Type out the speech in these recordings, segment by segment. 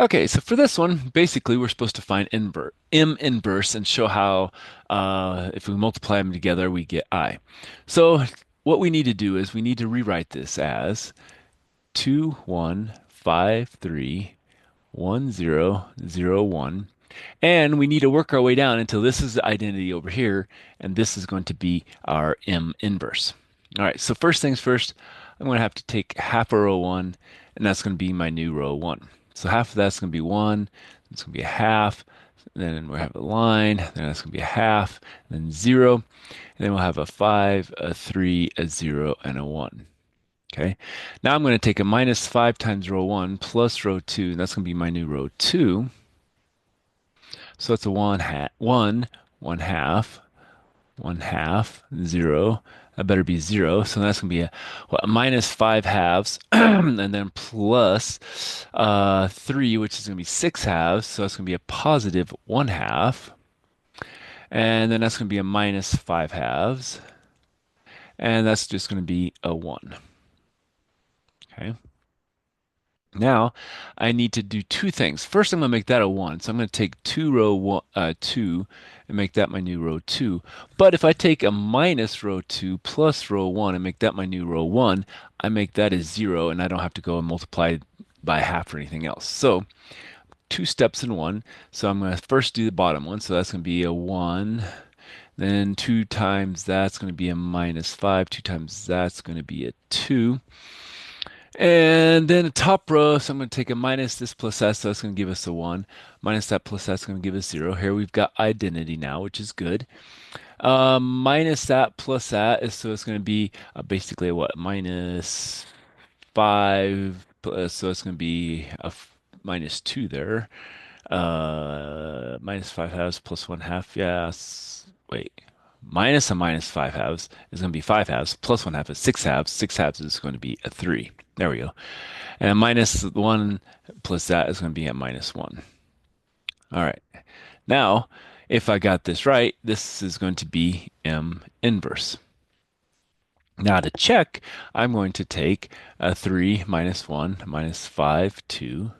Okay, so for this one, basically we're supposed to find m inverse and show how if we multiply them together, we get I. So what we need to do is we need to rewrite this as 2, 1, 5, 3, 1, 0, 0, 1. And we need to work our way down until this is the identity over here, and this is going to be our m inverse. All right, so first things first, I'm going to have to take half of row 1, and that's going to be my new row 1. So half of that's going to be 1, it's going to be a half, then we'll have a line, then that's going to be a half, then 0, and then we'll have a 5, a 3, a 0, and a 1. Okay, now I'm going to take a minus 5 times row 1 plus row 2, and that's going to be my new row 2. So it's a 1 half, 0. That better be 0. So that's going to be a minus 5 halves, and then plus 3, which is going to be 6 halves. So that's going to be a positive 1 half. And then that's going to be a minus 5 halves. And that's just going to be a 1. Okay. Now I need to do two things. First, I'm going to make that a 1. So I'm going to take 2 row 1, 2 and make that my new row 2. But if I take a minus row 2 plus row 1 and make that my new row 1, I make that a 0 and I don't have to go and multiply by half or anything else. So two steps in one. So I'm going to first do the bottom one. So that's going to be a 1. Then 2 times that's going to be a minus 5. 2 times that's going to be a 2. And then the top row, so I'm going to take a minus this plus s, so that's going to give us a 1. Minus that plus that's going to give us 0. Here we've got identity now, which is good. Minus that plus that is, so it's going to be basically what? Minus 5, so it's going to be minus 2 there. Minus 5 halves plus 1 half. Yes. Wait. Minus a minus 5 halves is going to be 5 halves. Plus 1 half is 6 halves. 6 halves is going to be a 3. There we go. And a minus 1 plus that is going to be a minus 1. All right. Now, if I got this right, this is going to be m inverse. Now to check, I'm going to take a 3 minus 1 minus 5, 2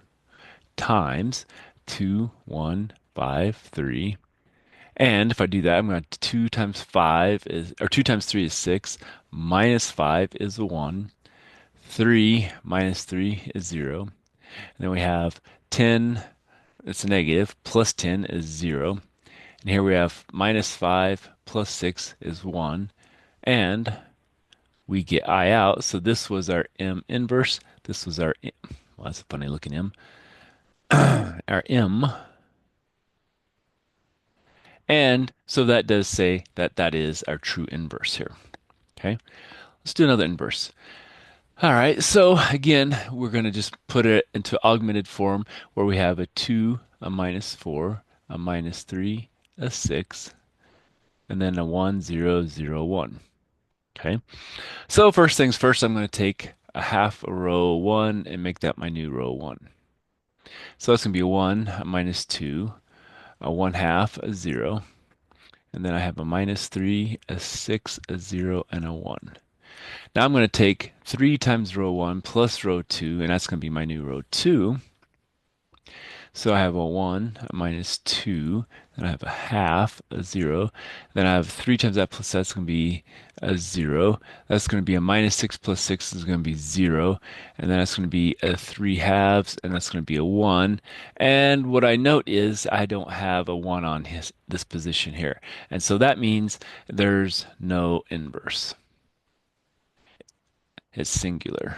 times 2, 1, 5, 3. And if I do that, I'm going to 2 times 5 is, or 2 times 3 is 6, minus 5 is a 1, 3 minus 3 is 0. And then we have 10, it's a negative, plus 10 is 0. And here we have minus 5 plus 6 is 1. And we get I out. So this was our M inverse. This was our, well, that's a funny looking M. Our M. And so that does say that that is our true inverse here. Okay, let's do another inverse. All right, so again, we're going to just put it into augmented form where we have a 2, a minus 4, a minus 3, a 6, and then a 1, 0, 0, 1. Okay, so first things first, I'm going to take a half a row 1 and make that my new row 1. So that's going to be a 1, a minus 2, a 1 half, a 0, and then I have a minus 3, a 6, a 0, and a 1. Now I'm going to take 3 times row 1 plus row 2, and that's going to be my new row 2. So I have a 1, a minus 2, then I have a half, a 0. Then I have 3 times that plus that's going to be a 0. That's going to be a minus 6 plus 6 is going to be 0. And then that's going to be a 3 halves, and that's going to be a 1. And what I note is I don't have a 1 on this position here. And so that means there's no inverse. It's singular.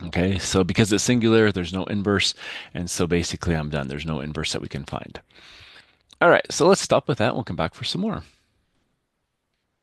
Okay, so because it's singular, there's no inverse, and so basically I'm done. There's no inverse that we can find. All right, so let's stop with that. We'll come back for some more.